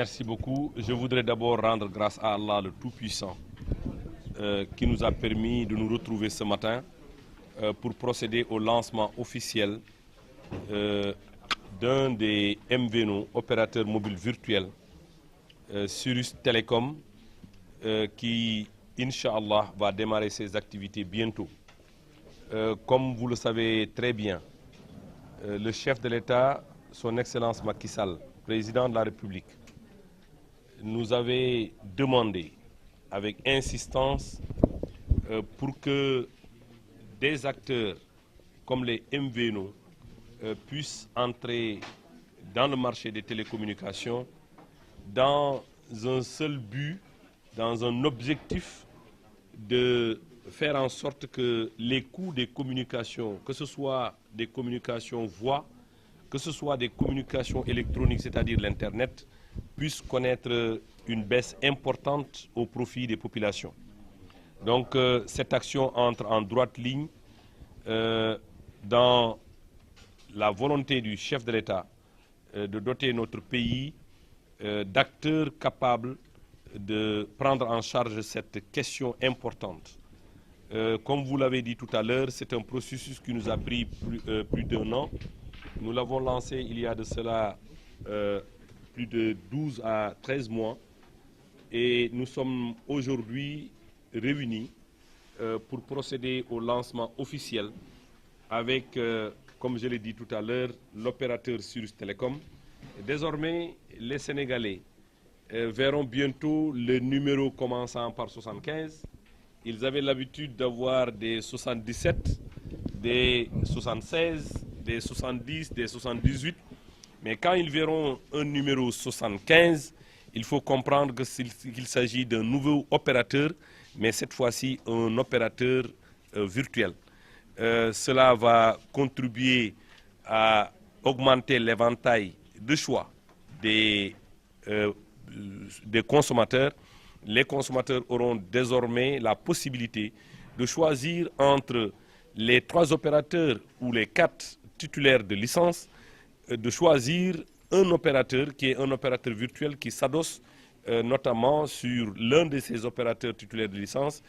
Merci beaucoup. Je voudrais d'abord rendre grâce à Allah le Tout-Puissant qui nous a permis de nous retrouver ce matin pour procéder au lancement officiel d'un des MVNO, opérateurs mobiles virtuels, Sirius Telecom, qui, Inch'Allah, va démarrer ses activités bientôt. Comme vous le savez très bien, le chef de l'État, son Excellence Macky Sall, président de la République, nous avait demandé avec insistance pour que des acteurs comme les MVNO puissent entrer dans le marché des télécommunications dans un seul but, dans un objectif de faire en sorte que les coûts des communications, que ce soit des communications voix, que ce soit des communications électroniques, c'est-à-dire l'Internet, puissent connaître une baisse importante au profit des populations. Donc cette action entre en droite ligne dans la volonté du chef de l'État de doter notre pays d'acteurs capables de prendre en charge cette question importante. Comme vous l'avez dit tout à l'heure, c'est un processus qui nous a pris plus d'un an. Nous l'avons lancé il y a de cela plus de 12 à 13 mois et nous sommes aujourd'hui réunis pour procéder au lancement officiel avec, comme je l'ai dit tout à l'heure, l'opérateur Sirius Telecom. Désormais, les Sénégalais verront bientôt le numéro commençant par 75. Ils avaient l'habitude d'avoir des 77, des 76, des 70, des 78. Mais quand ils verront un numéro 75, il faut comprendre qu'il s'agit d'un nouveau opérateur, mais cette fois-ci un opérateur virtuel. Cela va contribuer à augmenter l'éventail de choix des consommateurs. Les consommateurs auront désormais la possibilité de choisir entre les 3 opérateurs ou les 4 titulaires de licence, de choisir un opérateur qui est un opérateur virtuel qui s'adosse notamment sur l'un de ces opérateurs titulaires de licence.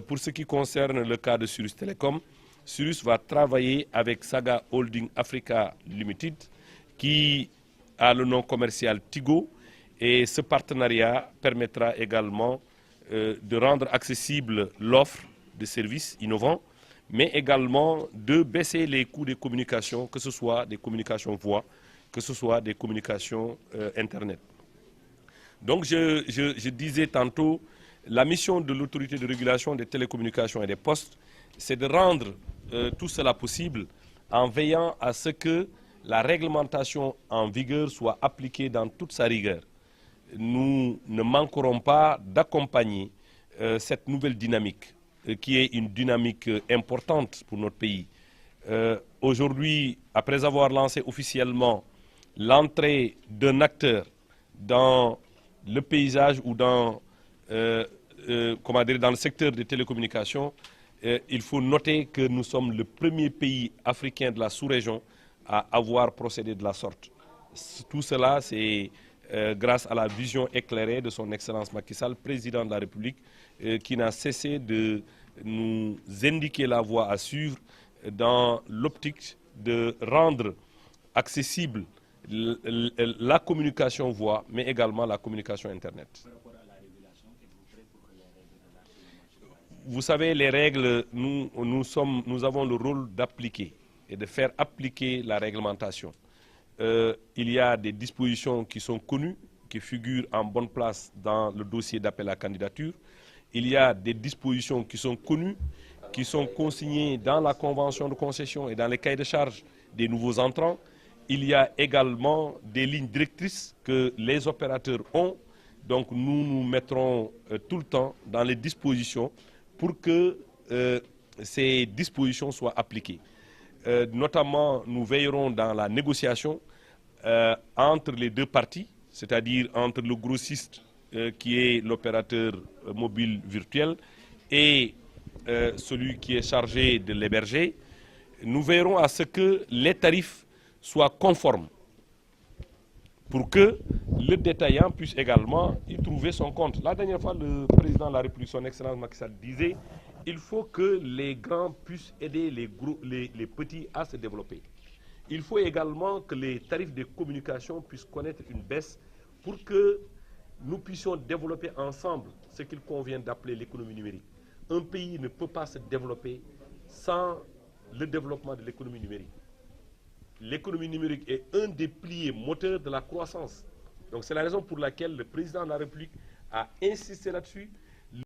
Pour ce qui concerne le cas de Sirius Telecom, Sirius va travailler avec Saga Holding Africa Limited qui a le nom commercial Tigo. Et ce partenariat permettra également de rendre accessible l'offre de services innovants, mais également de baisser les coûts des communications, que ce soit des communications voix, que ce soit des communications Internet. Donc je disais tantôt, la mission de l'autorité de régulation des télécommunications et des postes, c'est de rendre tout cela possible en veillant à ce que la réglementation en vigueur soit appliquée dans toute sa rigueur. Nous ne manquerons pas d'accompagner cette nouvelle dynamique, qui est une dynamique importante pour notre pays. Aujourd'hui, après avoir lancé officiellement l'entrée d'un acteur dans le paysage ou dans, dans le secteur des télécommunications, il faut noter que nous sommes le premier pays africain de la sous-région à avoir procédé de la sorte. Tout cela, c'est grâce à la vision éclairée de son Excellence Macky Sall, président de la République, qui n'a cessé de nous indiquer la voie à suivre dans l'optique de rendre accessible la communication voix, mais également la communication Internet. Vous savez, les règles, nous avons le rôle d'appliquer et de faire appliquer la réglementation. Il y a des dispositions qui sont connues, qui figurent en bonne place dans le dossier d'appel à candidature. Il y a des dispositions qui sont connues, qui sont consignées dans la convention de concession et dans les cahiers de charges des nouveaux entrants. Il y a également des lignes directrices que les opérateurs ont. Donc nous nous mettrons tout le temps dans les dispositions pour que ces dispositions soient appliquées. Notamment, nous veillerons dans la négociation entre les deux parties, c'est-à-dire entre le grossiste qui est l'opérateur mobile virtuel et celui qui est chargé de l'héberger. Nous veillerons à ce que les tarifs soient conformes pour que le détaillant puisse également y trouver son compte. La dernière fois, le président de la République, son Excellence Macky Sall, disait il faut que les grands puissent aider les petits à se développer. Il faut également que les tarifs de communication puissent connaître une baisse pour que nous puissions développer ensemble ce qu'il convient d'appeler l'économie numérique. Un pays ne peut pas se développer sans le développement de l'économie numérique. L'économie numérique est un des piliers moteurs de la croissance. Donc c'est la raison pour laquelle le président de la République a insisté là-dessus.